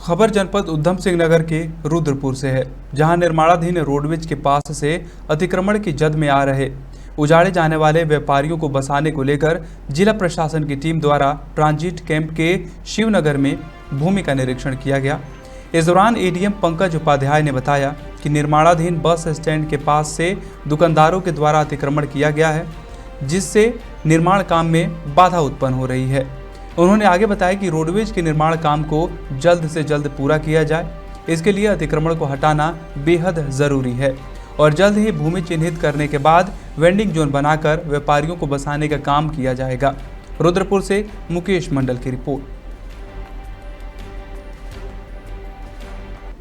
खबर जनपद उधम सिंह नगर के रुद्रपुर से है, जहां निर्माणाधीन रोडवेज के पास से अतिक्रमण की जद में आ रहे उजाड़े जाने वाले व्यापारियों को बसाने को लेकर जिला प्रशासन की टीम द्वारा ट्रांजिट कैंप के शिवनगर में भूमि का निरीक्षण किया गया। इस दौरान एडीएम पंकज उपाध्याय ने बताया कि निर्माणाधीन बस स्टैंड के पास से दुकानदारों के द्वारा अतिक्रमण किया गया है, जिससे निर्माण काम में बाधा उत्पन्न हो रही है। उन्होंने आगे बताया कि रोडवेज के निर्माण काम को जल्द से जल्द पूरा किया जाए, इसके लिए अतिक्रमण को हटाना बेहद ज़रूरी है और जल्द ही भूमि चिन्हित करने के बाद वेंडिंग जोन बनाकर व्यापारियों को बसाने का काम किया जाएगा। रुद्रपुर से मुकेश मंडल की रिपोर्ट।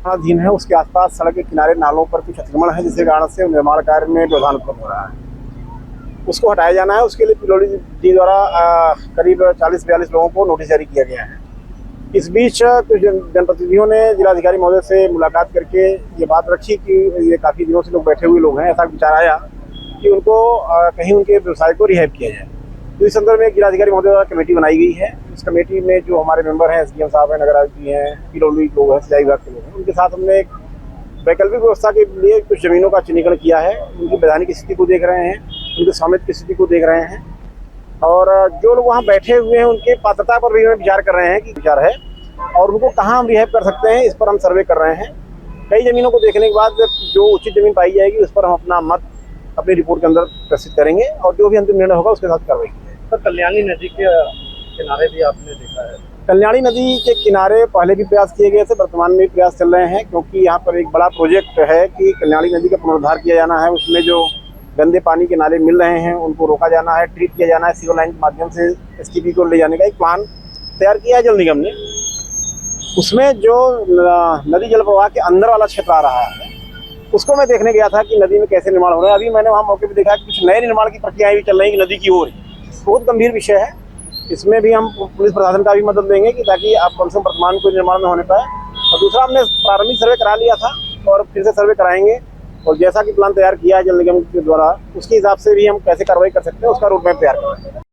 अधीन है उसके आसपास सड़क के किनारे नालों पर कुछ अतिक्रमण है, जिसके कारण से निर्माण कार्य में व्यवधान उत्पन्न हो रहा है। उसको हटाया जाना है। उसके लिए पिलोड़ी जी द्वारा करीब 40-42 लोगों को नोटिस जारी किया गया है। इस बीच कुछ जनप्रतिनिधियों ने जिलाधिकारी महोदय से मुलाकात करके ये बात रखी कि ये काफ़ी दिनों से लोग बैठे हुए लोग हैं। ऐसा विचार आया कि उनको कहीं उनके व्यवसाय को रिहैब किया जाए। तो इस संदर्भ में जिलाधिकारी महोदय द्वारा कमेटी बनाई गई है। इस कमेटी में जो हमारे मेंबर हैं, एसडीएम साहब हैं, नगर आयुक्त जी हैं, पिलोड़ी लोग हैं, सिंचाई विभाग के लोग हैं, उनके साथ हमने एक वैकल्पिक व्यवस्था के लिए कुछ जमीनों का चिन्हीकरण किया है। उनकी वैधानिक स्थिति को देख रहे हैं, उनके स्वामित्व की स्थिति को देख रहे हैं और जो लोग वहाँ बैठे हुए हैं उनके पात्रता पर भी विचार कर रहे हैं कि विचार है और उनको कहाँ हम रिहैब कर सकते हैं, इस पर हम सर्वे कर रहे हैं। कई जमीनों को देखने के बाद जो उचित जमीन पाई जाएगी उस पर हम अपना मत अपनी रिपोर्ट के अंदर प्रस्तुत करेंगे और जो भी अंतिम निर्णय होगा उसके साथ कार्रवाई की जाएगी। तो कल्याणी नदी के किनारे भी आपने देखा है? कल्याणी नदी के किनारे पहले भी प्रयास किए गए थे, वर्तमान में भी प्रयास चल रहे हैं, क्योंकि यहाँ पर एक बड़ा प्रोजेक्ट है कि कल्याणी नदी का पुनरुद्धार किया जाना है। उसमें जो गंदे पानी के नाले मिल रहे हैं उनको रोका जाना है, ट्रीट किया जाना है। सीवर लाइन के माध्यम से एसटीपी को ले जाने का एक प्लान तैयार किया है जल निगम ने। उसमें जो नदी जल प्रवाह के अंदर वाला क्षेत्र आ रहा है उसको मैं देखने गया था कि नदी में कैसे निर्माण हो रहा है। अभी मैंने वहाँ मौके पर देखा कि कुछ नए निर्माण की प्रक्रियाएं भी चल रही हैं नदी की ओर। बहुत गंभीर विषय है, इसमें भी हम पुलिस प्रशासन का भी मदद देंगे कि ताकि आप कम से कम वर्तमान कोई निर्माण में होने पाए। और दूसरा, हमने प्रारंभिक सर्वे करा लिया था और फिर से सर्वे कराएंगे और जैसा कि प्लान तैयार किया है जल निगम के द्वारा, उसके हिसाब से भी हम कैसे कार्रवाई कर सकते हैं उसका रोड मैप तैयार करेंगे।